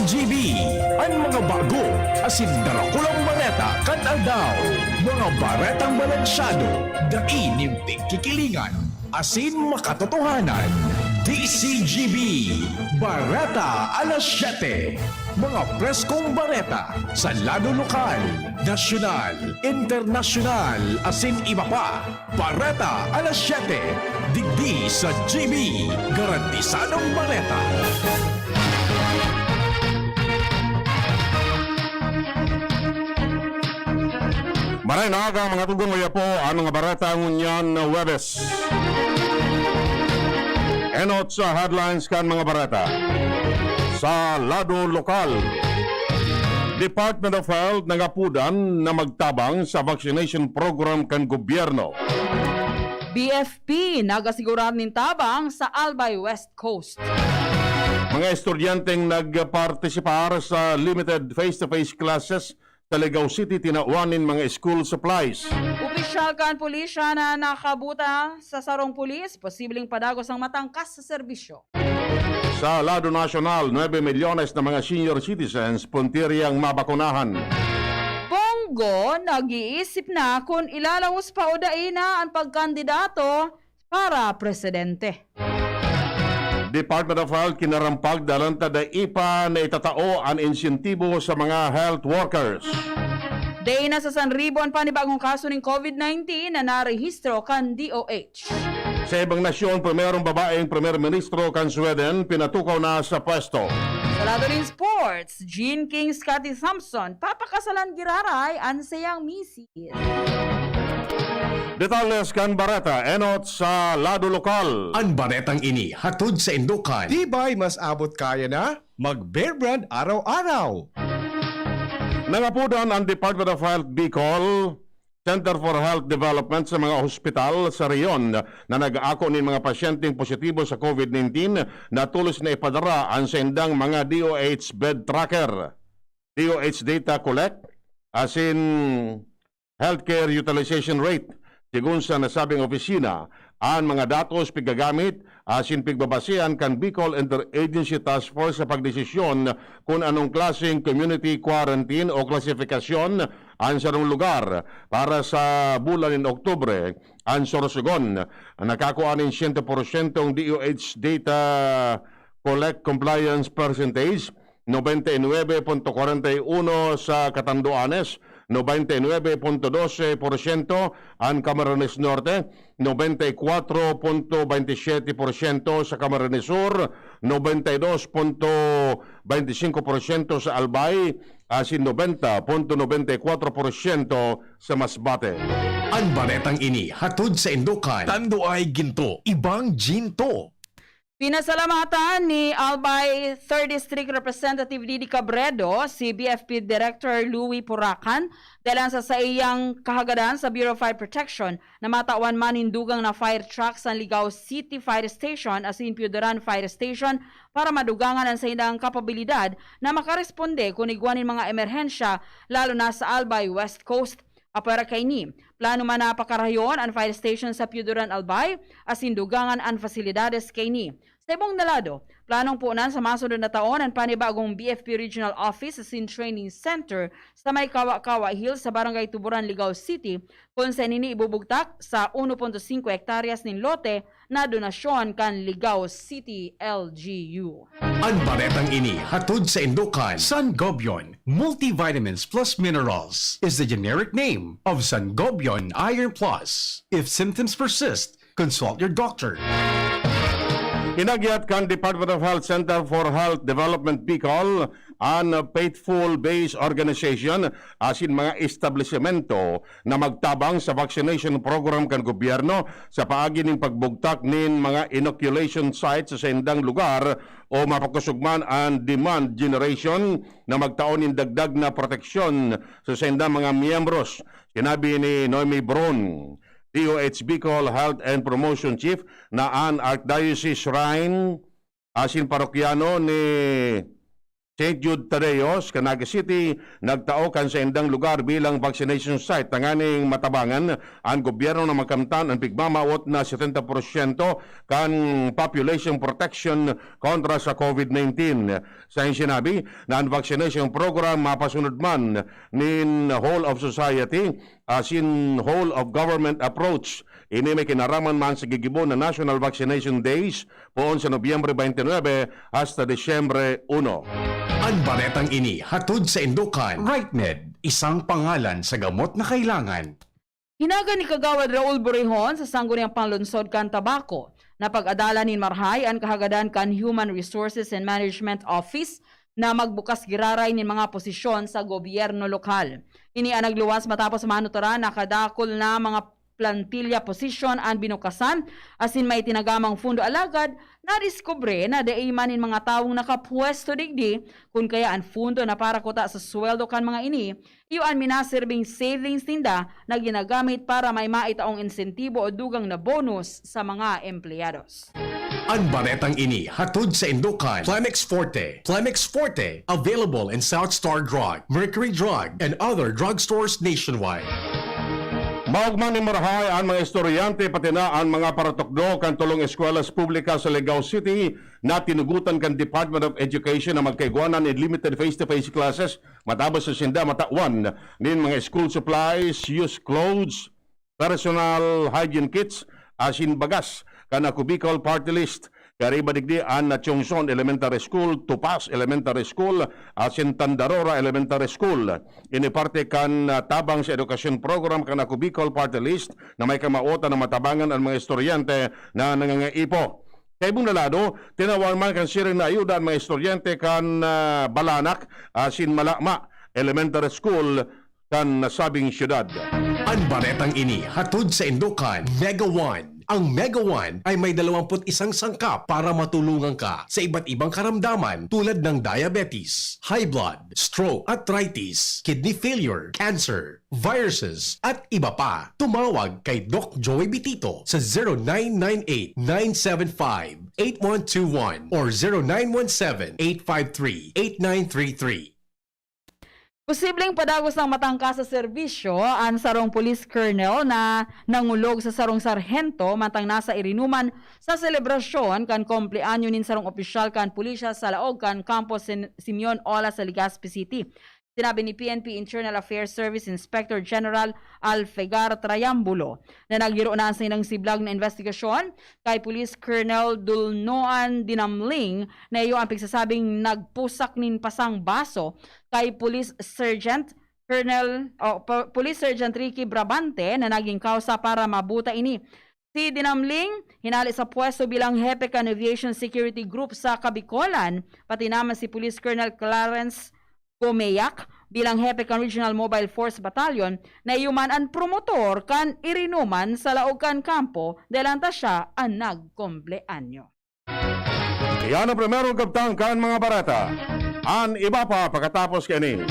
DCGB, ang mga bago, asin darakulang baleta kan aldaw, mga baretang balansyado, dainimting kikilingan, asin makatotohanan. DCGB, Bareta alas 7. Mga preskong bareta sa lado lokal, nasyonal, internasyonal, asin iba pa. Bareta alas 7. Digdi sa GB, garantisadong bareta. Maray na aga mga tugong ngayon po ang mga barata ngunyan na Webes. Enot sa headlines kan mga barata. Sa lado lokal, Department of Health nangapudan na magtabang sa vaccination program kan gobyerno. BFP nagasigurar nin tabang sa Albay West Coast. Mga estudyanteng nagpartisipar sa limited face-to-face classes sa Legao City tinauanin mga school supplies. Opisyal kan pulisya na nakabuta sa sarong pulis, posibleng padagos ang matangkas sa serbisyo. Sa lado nasyonal, 9 milyones na mga senior citizens puntiriyang mabakunahan. Bongo nag-iisip na kung ilalawos pa o daina ang pagkandidato para presidente. Department of Health kinarampag dalanta da IPA na itatao ang insentibo sa mga health workers. Day na sa San Ribo ang panibagong kaso ng COVID-19 na narehistro kan DOH. Sa ibang nasyon, primerong babaeng Premier Ministro kan Sweden pinatukaw na sa pwesto. Sa lado ng sports, Gene King Scotty Thompson papakasalan giraray ang sayang misis. Detalles kan Bareta, enot sa lado lokal. Ang baretang ini hatod sa Indukan. Di ba'y mas abot kaya na? Mag-Bear Brand araw-araw. Nangapudan ang Department of Health Bicol, Center for Health Development sa mga hospital sa reyon na nag-aako ng mga pasyenteng positibo sa COVID-19 na tulos na ipadara ang sendang mga DOH bed tracker, DOH data collect, as in healthcare utilization rate. Sigun sa nasabing opisina, ang mga datos pigagamit asin pigbabasihan kan Bicol Interagency Task Force sa pagdesisyon kung anong klaseng community quarantine o klasifikasyon ang sarong lugar para sa bulan ng Oktubre. Ang Sorsogon, nakakuha ng 100% DOH data collect compliance percentage, 99.41 sa Catanduanes, 99.12% ang Camarines Norte, 94.27% sa Camarines Sur, 92.25% sa Albay, asin 90.94% sa Masbate. Ang baretang ini hatod sa Indukan. Tando ay ginto, ibang ginto. Pinasalamatan ni Albay 3rd District Representative Didi Cabredo si BFP Director Louie Puracan dahil sa iyang kahagadan sa Bureau of Fire Protection na matawan man hindugang na fire truck sa Ligao City Fire Station as in Piudaran Fire Station para madugangan ang sa ilang kapabilidad na makaresponde kung igwanin mga emerhensya lalo na sa Albay West Coast. Apara kay ni, plano man napakarayon ang fire station sa Piudaran Albay as indugangan ang fasilidades kay ni. Sa ibang nalado, planong puunan sa masunod na taon ang panibagong BFP Regional Office as in Training Center sa may Kawa-Kawa Hills sa Barangay Tuburan, Ligao City kung sa nini ibubugtak sa 1.5 hektaryas ng lote na donasyon kan Ligao City LGU. Ang baretang ini hatod sa Indukan. Sangobion Multivitamins Plus Minerals is the generic name of Sangobion Iron Plus. If symptoms persist, consult your doctor. Inagyat kan Department of Health Center for Health Development Bicol ang Faithful Base Organization asin mga establishmento na magtabang sa vaccination program kan gobyerno sa paagi ng pagbugtak nin mga inoculation sites sa sendang lugar o mapagkusugman ang demand generation na magtaon ng dagdag na proteksyon sa sendang mga miyembros. Sinabi ni Noemi Bron, DOH Bicol Health and Promotion Chief na ang Archdiocese Shrine asin parokyano ni St. Jude Tadeos, Canaga City, nagtao kan sa indang lugar bilang vaccination site. Tanganing matabangan ang gobyerno na magkamtan ang pigmamawot na 70% kan population protection kontra sa COVID-19. Sa sinabi na ang vaccination program mapasunod man nin whole of society as in whole of government approach. Ini may kinaraman man sa gigibo na National Vaccination Days poon sa Nobyembre 29 hasta Desyembre 1. Ang baretang ini hatod sa Indukan. RightMed, isang pangalan sa gamot na kailangan. Hinaga ni Kagawad Raul Borrejon sa sangguniang panlunsod kan tabako na pag-adala ni Marhay ang kahagadan kan Human Resources and Management Office na magbukas giraray ni mga posisyon sa gobyerno lokal. Ini ang nagluwas matapos manutoran na kadakol na mga plantilya posisyon ang binukasan asin may tinagamang fundo alagad na diskubre na daimanin mga taong nakapwesto digdi kung kaya ang fundo na para kuta sa sweldo kan mga ini iyon minasirbing savings tinda na ginagamit para may maitaong insentibo o dugang na bonus sa mga empleyado. Ang baretang ini hatod sa Indukan. Plemex Forte. Plemex Forte, available in South Star Drug, Mercury Drug, and other drugstores nationwide. Maugmang ni Marhay ang mga estudyante pati na ang mga paratokdo kan tulong eskwela's publika sa Legao City na tinugutan kan Department of Education na magkaiguanan in limited face-to-face classes matapos sa sinda matawan nin mga school supplies, used clothes, personal hygiene kits, asin bagas kana Bicol Party List. Kariba digdi ang Chongson Elementary School, Tupas Elementary School, asin Tandarora Elementary School. Ini parte kan tabang sa edukasyon program kan Bicol Party List na may kamauta na matabangan ang mga estudyante na nangangaipo. Kay ibong nalado, tinawag man kan siring na ayuda ang mga estudyante kan Balanak, asin Malakma Elementary School kan nasabing syudad. Ang baretang ini hatod sa Indukan. Mega One. Ang Mega One ay may 21 sangkap para matulungan ka sa iba't ibang karamdaman tulad ng diabetes, high blood, stroke, arthritis, kidney failure, cancer, viruses, at iba pa. Tumawag kay Doc Joey Bitito sa 0998-975-8121 or 0917-853-8933. Posibleng padagos ng matangka sa serbisyo ang sarong police colonel na nangulog sa sarong sarhento matang nasa irinuman sa selebrasyon kan kompleanyo nin sarong opisyal kan pulisya sa laog kan Campos Simeon Ola sa Legazpi City. Sinabi ni PNP Internal Affairs Service Inspector General Alfegar Trayambulo na naggiro na sa inang siblag na investigasyon kay Police Colonel Dulnoan Dinamling na iyo ang pigsasabing nagpusak nin pasang baso kay Police Sergeant Ricky Brabante na naging kausa para mabuta ini. Si Dinamling hinali sa pwesto bilang hepe kan Aviation Security Group sa Kabicolan, pati naman si Police Colonel Clarence Gomeyak bilang hepe kan Regional Mobile Force Battalion na iyuman ang promotor kan irinuman sa laog kan kampo delanta siya ang nagkumpleanyo. Yan ang primerong kaptang kan mga barata. Ang iba pa pagkatapos kani.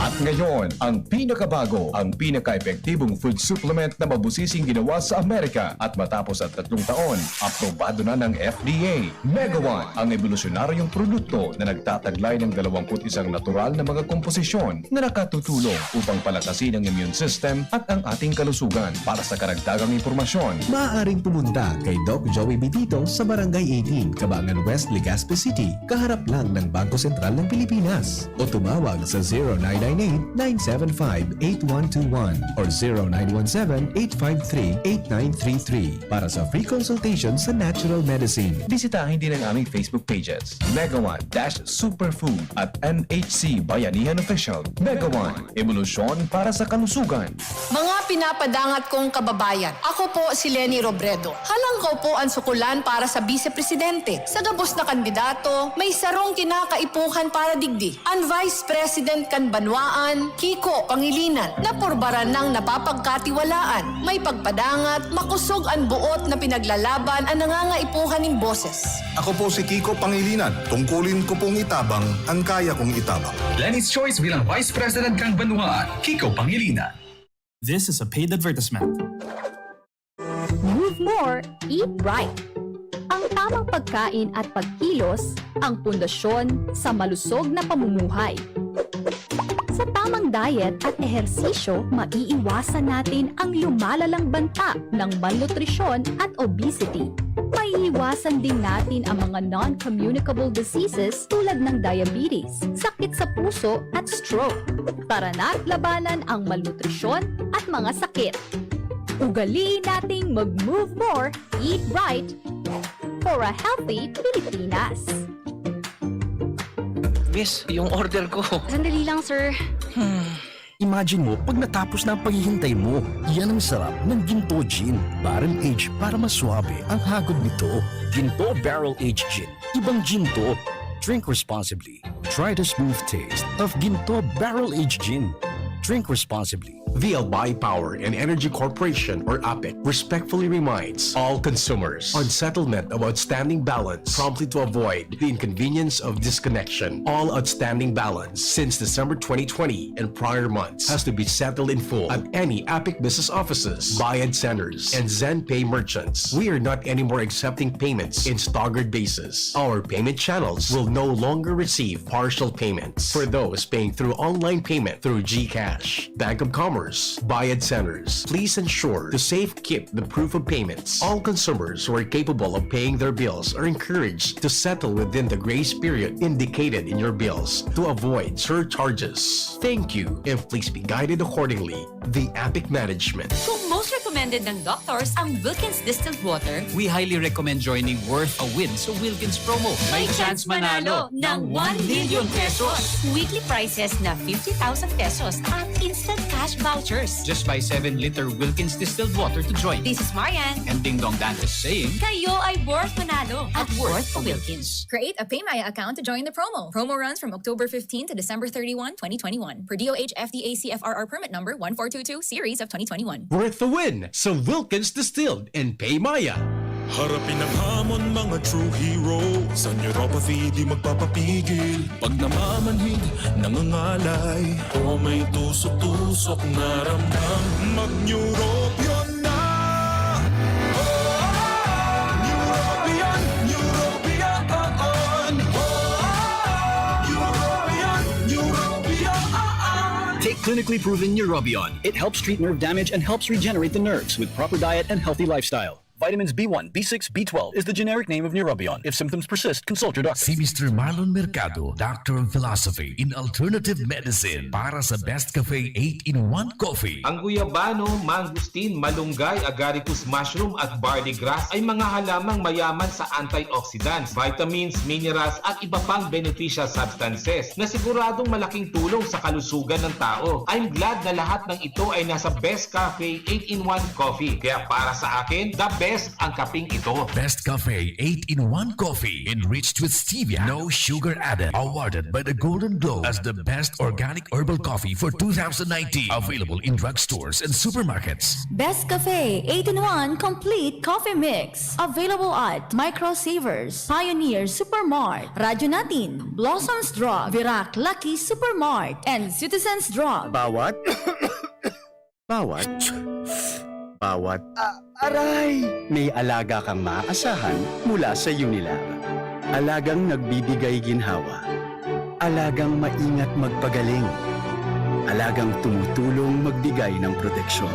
At ngayon, ang pinakabago, ang pinaka-epektibong food supplement na mabusising ginawa sa Amerika at matapos at 3 taon, aprobado na ng FDA. Mega One, ang evolusyonaryong produkto na nagtataglay ng 21 natural na mga komposisyon na nakatutulong upang palakasin ang immune system at ang ating kalusugan. Para sa karagdagang impormasyon, maaaring pumunta kay Doc Joey Bitito sa Barangay 18, Cabangan West, Legazpi City, kaharap lang ng Bangko Sentral ng Pilipinas. O tumawag sa 0998-975-8121 or 0917-853-8933 para sa free consultation sa natural medicine. bisitahin din ang aming Facebook pages, Mega One-Superfood at NHC Bayanihan Official. Mega One, evolusyon para sa kalusugan. Mga pinapadangat kong kababayan, ako po si Leni Robredo. Halangkaw po ang sukulan para sa Vice-Presidente. Sa gabos na kandidato, may sarong kinakaipuhan para digdi. Ang Vice President kan Banwaan, Kiko Pangilinan, na purbaran ng napapagkatiwalaan. May pagpadangat, makusog ang buot na pinaglalaban ang nangangaipuhan ng boses. Ako po si Kiko Pangilinan. Tungkulin ko pong itabang ang kaya kong itabang. Lenny's Choice bilang Vice President kang Banwaan, Kiko Pangilinan. This is a paid advertisement. Move more, eat right. Ang tamang pagkain at pagkilos ang pundasyon sa malusog na pamumuhay. Sa tamang diet at ehersisyo, maiiwasan natin ang lumalalang banta ng malnutrisyon at obesity. Maiiwasan din natin ang mga non-communicable diseases tulad ng diabetes, sakit sa puso at stroke. Tara na't labanan ang malnutrisyon at mga sakit. Ugaliin nating mag-move more, eat right, for a healthy Pilipinas. Miss, yung order ko. Sandali lang, sir. Imagine mo, pag natapos na ang paghihintay mo, yan ang sarap ng Ginto Gin. Barrel aged para maswabe ang hagod nito. Ginto Barrel Aged Gin. Ibang Ginto. Drink responsibly. Try the smooth taste of Ginto Barrel Aged Gin. Drink responsibly. The Albay Power and Energy Corporation, or APEC, respectfully reminds all consumers on settlement of outstanding balance promptly to avoid the inconvenience of disconnection. All outstanding balance since December 2020 and prior months has to be settled in full at any APEC business offices, Bayad centers, and ZenPay merchants. We are not anymore accepting payments in staggered basis. Our payment channels will no longer receive partial payments for those paying through online payment through GCash, Bank of Commerce, Bayad centers. Please ensure to safe keep the proof of payments. All consumers who are capable of paying their bills are encouraged to settle within the grace period indicated in your bills to avoid surcharges. Thank you, and please be guided accordingly. The APIC Management. Kung most recommended ng doctors ang Wilkins Distilled Water, We highly recommend joining Worth a Win sa Wilkins promo. may chance manalo ng 1 million pesos. Weekly prizes na 50,000 pesos at instant cash vouchers. Just buy 7-liter Wilkins distilled water to join. This is Marian. And Ding Dong Dantes saying, Kayo ay worth manalo at worth a Wilkins. Create a PayMaya account to join the promo. Promo runs from October 15 to December 31, 2021. Per DOH FDA CFRR permit number 1422 series of 2021. Worth the win sa Wilkins Distilled and Paymaya. Harapin ang hamon, mga true hero. Sa neuropathy di magpapapigil. Pag namamanhid, nangangalay, o may tusok-tusok na ramdam, mag-Neurobion na! Neurobion, Neurobion on! Neurobion. take clinically proven Neurobion. It helps treat nerve damage and helps regenerate the nerves with proper diet and healthy lifestyle. Vitamins B1, B6, B12 is the generic name of Neurobion. If symptoms persist, consult your doctor. Si Mr. Marlon Mercado, Doctor of Philosophy in Alternative Medicine para sa Best Cafe 8-in-1 Coffee. Ang guyabano, mangustin, malunggay, agaricus mushroom at barley grass ay mga halamang mayaman sa antioxidants, vitamins, minerals at iba pang beneficial substances na siguradong malaking tulong sa kalusugan ng tao. I'm glad na lahat ng ito ay nasa Best Cafe 8-in-1 Coffee. Kaya para sa akin, the best ang kaping ito. Best Cafe 8-in-1 Coffee enriched with stevia, no sugar added. Awarded by the Golden Globe as the best organic herbal coffee for 2019. Available in drugstores and supermarkets. Best Cafe 8-in-1 Complete Coffee Mix. Available at Micro Savers, Pioneer Supermart, Radyo Natin, Blossoms Drug, Virac Lucky Supermart, and Citizens Drug. Bawat? Aray! May alaga kang maaasahan mula sa Unilag. Alagang nagbibigay ginhawa. Alagang maingat magpagaling. Alagang tumutulong magbigay ng proteksyon.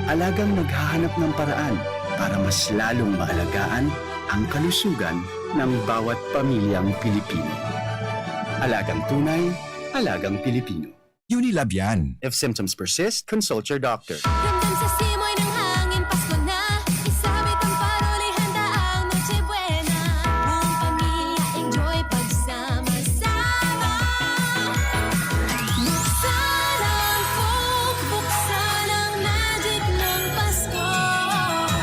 Alagang naghahanap ng paraan para mas lalong maalagaan ang kalusugan ng bawat pamilyang Pilipino. Alagang tunay, alagang Pilipino. Unilab yan. If symptoms persist, consult your doctor. Ramdam sa simoy ng hangin, Pasko na. Isabit ang parol, ihanda ang Noche Buena. Buong pamilya, enjoy pagsama-sama. Buksan ang Coke, buksan ang magic ng Pasko.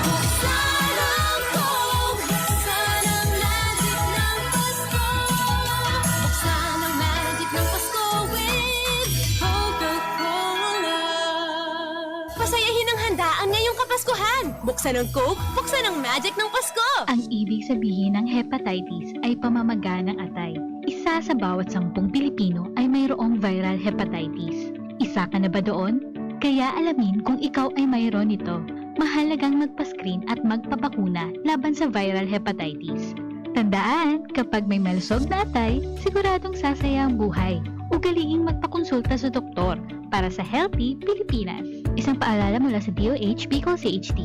Buksan ang Coke, buksan ang magic ng Pasko. Buksan ang magic ng Pasko with Coca-Cola. Pasayahin ang handaan ngayong Kapaskuhan. Buksan ang Coke, buksan ang magic ng Pasko. Ang ibig sabihin ng hepatitis ay pamamaga ng atay. Isa sa bawat 10 Pilipino ay mayroong viral hepatitis. Isa ka na ba doon? Kaya alamin kung ikaw ay mayroon nito. mahalagang magpa-screen at magpabakuna laban sa viral hepatitis. Tandaan, kapag may malusog na atay, siguradong sasaya ang buhay. Ugaliing magpakonsulta sa doktor para sa Healthy Pilipinas. Isang paalala mula sa DOH, Bicol CHT.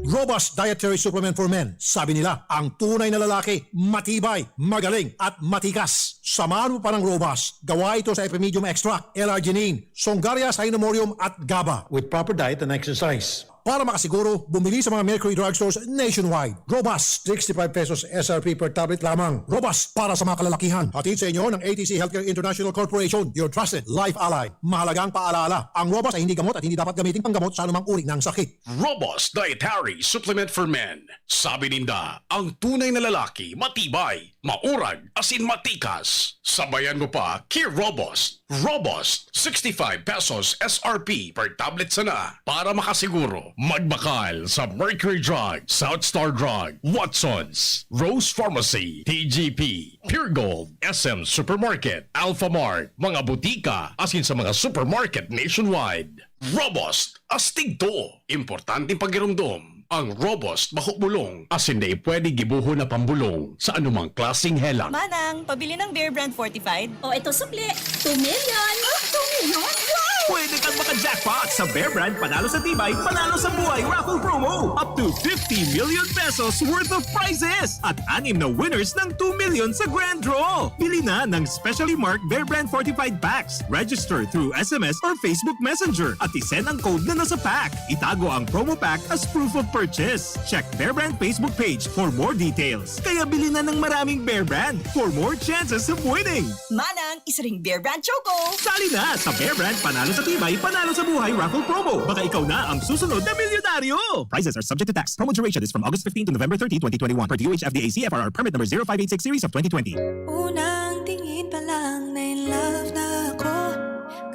Robust Dietary Supplement for Men. Sabi nila, ang tunay na lalaki, matibay, magaling at matikas. Samahan mo pa ng Robust. Gawa ito sa Epimedium Extract, L-arginine, Songaria Cynomorium at GABA. With proper diet and exercise. Para makasiguro, bumili sa mga Mercury drugstores nationwide. Robust, 65 pesos SRP per tablet lamang. Robust para sa mga kalalakihan. Hatid sa inyo ng ATC Healthcare International Corporation, your trusted life ally. Mahalagang paalala, ang Robust ay hindi gamot at hindi dapat gamitin panggamot sa anumang uri ng sakit. Robust Dietary Supplement for Men. Sabi ninda, ang tunay na lalaki, matibay, maurag, asin matikas. Sabayan mo pa, Key Robust. Robust, 65 pesos SRP per tablet sana. Para makasiguro, magbakal sa Mercury Drug, South Star Drug, Watsons, Rose Pharmacy, TGP, Pure Gold, SM Supermarket, Alpha Mart, mga butika, asin sa mga supermarket nationwide. Robust, astig to. Importanteng pagirumdum. Ang Robust mahukbulong asin na pwede gibuho na pambulong sa anumang klaseng helang. Manang, pabili ng Bear Brand Fortified. O ito sukli, 2 million! 2 million? Wow! Pwede kang maka-jackpot sa Bear Brand Panalo sa Tibay, Panalo sa Buhay Raffle Promo. Up to 50 million pesos worth of prizes at 6 na winners ng 2 million sa grand draw. Bili na ng specially marked Bear Brand Fortified Packs. Register through SMS or Facebook Messenger at isend ang code na nasa pack. Itago ang promo pack as proof of purchase. Check Bear Brand Facebook page for more details. Kaya bili na ng maraming Bear Brand for more chances of winning. Manang, isa ring Bear Brand Choco. Sali na sa Bear Brand Panalo sa Tibay, Panalo sa Buhay Raffle Promo. Baka ikaw na ang susunod na milyonaryo. Prizes are subject to tax. Promo duration is from August 15 to November 30, 2021. Per DOH FDA CFRR permit number 0586 series of 2020. Unang tingin pa lang na in love na ako.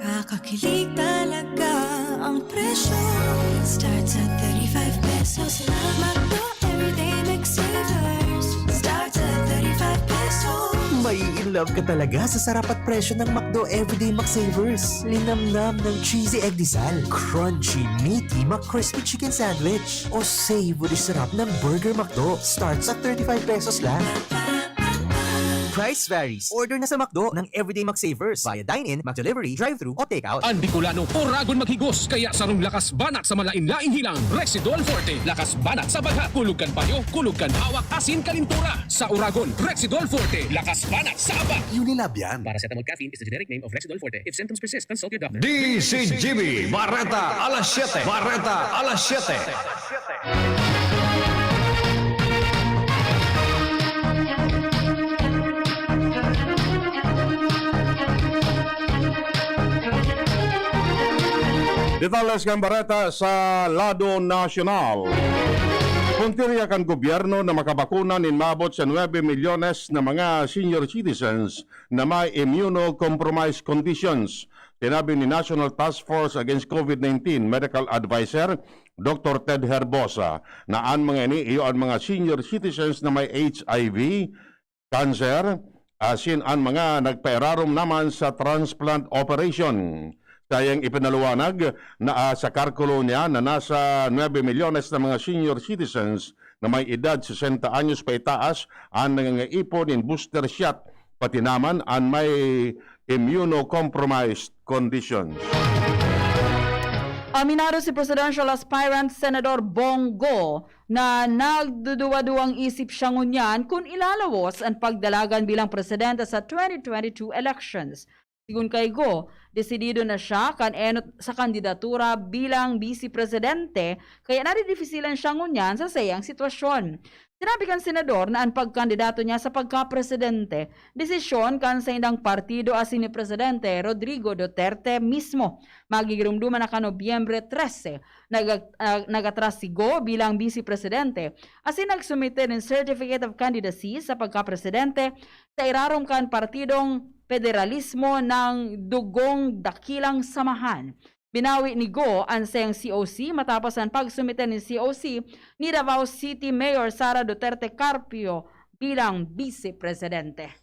Kakakilig talaga ang presyo. It starts at 35 pesos lang. Magdo everyday McSavers. Starts at 35 pesos. May in love ka talaga sa sarap at presyo ng McDo Everyday McSavers. Linamnam ng cheesy egg disal, crunchy, meaty McCrispy chicken sandwich, o savory sarap ng Burger McDo. Starts at 35 pesos lang. Price varies. Order na sa McDo ng Everyday McSavers via dine-in, McDelivery, drive-thru o take-out. Ang Bicolano, oragon maghigos, kaya sarong lakas banat sa malain-laing hilang. Rexidol Forte, lakas banat sa bagha. Kulugkan payo, kulugkan hawak, asin kalintura. Sa oragon, Rexidol Forte, lakas banat sa aba. Unilab yan. Paracetamol caffeine is the generic name of Rexidol Forte. If symptoms persist, consult your doctor. DCGB, Barreta, alas 7. Barreta, alas 7. Detalles kang Barreta sa Lado Nacional. Puntirya kan gobyerno na makabakuna nin mabot sa 9 milyones na mga senior citizens na may immunocompromised conditions. Sinabi ni National Task Force Against COVID-19 Medical Advisor Dr. Ted Herbosa na ang mga ini iyo ang mga senior citizens na may HIV, cancer, asin ang mga nagpairarom naman sa transplant operation. Kayang ipinaluwanag na sa karkulo niya na nasa 9 milyones na mga senior citizens na may edad 60 anyos pa itaas ang nangangaipon in booster shot, pati naman ang may immunocompromised conditions. Aminado si Presidential Aspirant Senador Bongo na nagduduwa-duwang isip siya ngunyan kung ilalawos ang pagdalagan bilang presidente sa 2022 elections. Sigun kay Go, desidido na siya sa kandidatura bilang vice-presidente kaya naridifisilan siya ngunyan sa sayang sitwasyon. Sinabi kan senador na ang pagkandidato niya sa pagka-presidente, desisyon kan sa indang partido asin ni Presidente Rodrigo Duterte mismo. Magigirumduman na ka Nobyembre 13, nagatras si Go bilang vice-presidente asin nagsumite ng Certificate of Candidacy sa pagka-presidente sa irarong kan partidong Federalismo ng Dugong Dakilang Samahan. Binawi ni Go ang sayang COC matapos ang pagsumite ni COC ni Davao City Mayor Sara Duterte Carpio bilang vice-presidente.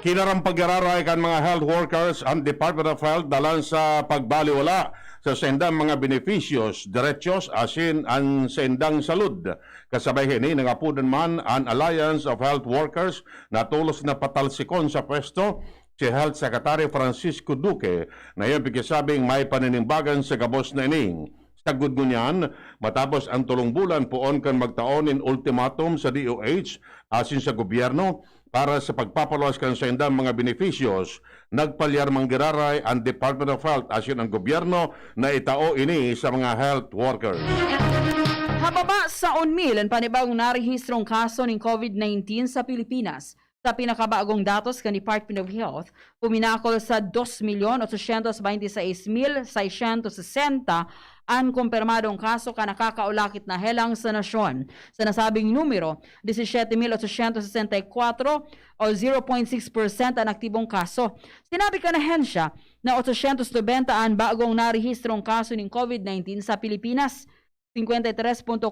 Kinarampag-araray kan mga health workers ang Department of Health dalan sa pagbaliwala sa sendang mga beneficios, derechos, asin ang sendang salud. Kasabay hini, nangapunan man ang Alliance of Health Workers na tulos na patalsikon sa pwesto si Health Secretary Francisco Duque na yung pigisabing may paninimbagan sa gabos na ining. Sagud ngunyan, matapos ang 3 bulan poon kan magtaonin ultimatum sa DOH asin sa gobyerno para sa pagpapaluwas kan sa indang mga beneficios, nagpalyar manggiraray ang Department of Health asin ang gobyerno na itao ini sa mga health workers. Hababa sa 1,000 ang panibagong narehistrong kaso ng COVID-19 sa Pilipinas. Sa pinakabagong datos kan Department of Health, puminakol sa 2,826,660 ang kumpirmadong kaso ka nakakaulakit na helang sa nasyon. Sa nasabing numero, 17,864 o 0.6% ang aktibong kaso. Sinabi ka na hensya na 890 ang bagong narehistrong kaso ng COVID-19 sa Pilipinas. 53.4%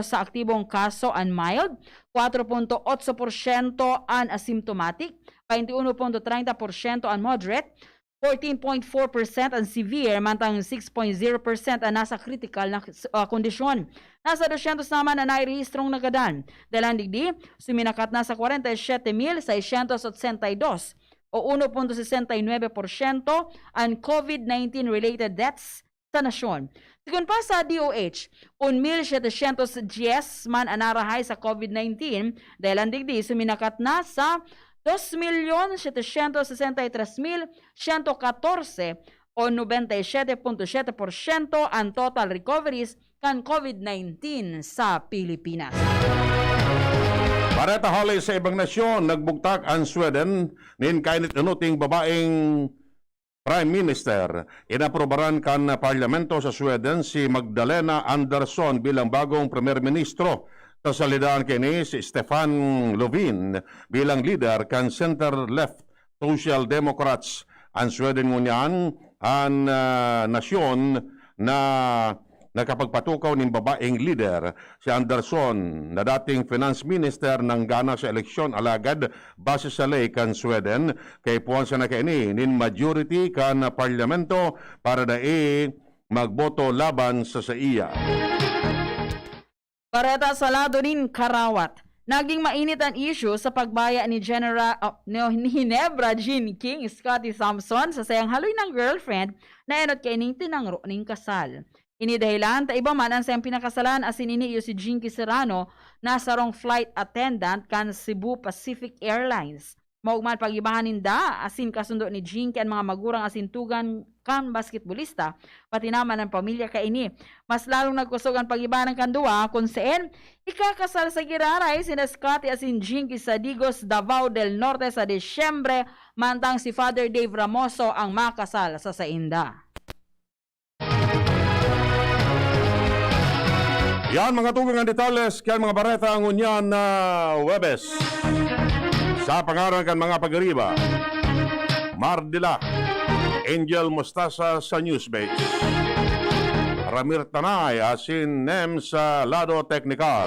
sa aktibong kaso ang mild, 4.8% ang asymptomatic, 21.30% ang moderate, 14.4% ang severe, mantang 6.0% ang nasa critical na kondisyon. Nasa 200 naman ang nairehistrong nagadan. Dalang digdi, suminakat na sa 47,682 o 1.69% ang COVID-19 related deaths sa nasyon. Sigun pa sa DOH, 1,710 man ang narahay sa COVID-19 dahil ang digdi suminakat na sa 2,763,114 o 97.7% ang total recoveries kan COVID-19 sa Pilipinas. Bareta hali sa ibang nasyon, nagbugtak ang Sweden nin kainit inuting babaeng Prime Minister. Inaprobaran kan parlamento sa Sweden si Magdalena Andersson bilang bagong Premier Ministro. Tasalidaan kini si Stefan Löfven bilang leader kan center-left Social Democrats. Ang Sweden ngunyan ang nasyon na nakapagpatukaw ng babaeng leader. Si Andersson na dating finance minister ng gana sa eleksyon alagad base sa ley kan Sweden kay puwan sa nakaini nin majority kan parlamento para dai magboto laban sa iya. Pareta sa lado nin Karawat. Naging mainit ang issue sa pagbaya ni Ginebra Jean King Scottie Thompson sa sayang haloy ng girlfriend na enot kay ning tinangro ning kasal. Ini dahilan, ta iba man ang sayang pinakasalan asin ini iyo si Jinky Serrano na sarong flight attendant kan Cebu Pacific Airlines. Maugman pag-ibahan ninda asin kasundo ni Jinky ang mga magurang asin tugan kan basketbolista pati naman ang pamilya ka ini. Mas lalong nagkusog ang pag-ibahan ng kanduwa kung saan ikakasal sa giraray sina Scottie asin Jinky sa Digos, Davao del Norte sa Desyembre mantang si Father Dave Ramoso ang makasal sa Sainda. Yan mga tugang ang detalles kaya mga bareta ang unyan na Webes. Sa pangaran kan mga pag-ariba, Mardila, Angel Mostasa sa Newsbase, Ramir Tanay asin Nem sa Lado Technical.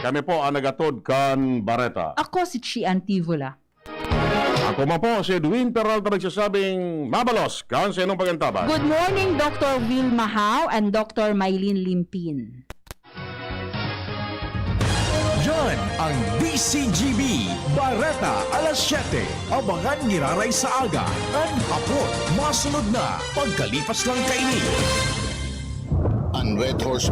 Kami po ang nagatod kan bareta. Ako si Chi Antivola. Ako man po si Edwin Peralta nagsasabing mabalos kan sa inong pagantabas. Good morning, Dr. Vilma Hao and Dr. Maylin Limpin. Yan ang DCGB Bareta alas 7. Abangan niraray sa aga. Ang hapon, masunod na pagkalipas lang kainin. Ang Red Horse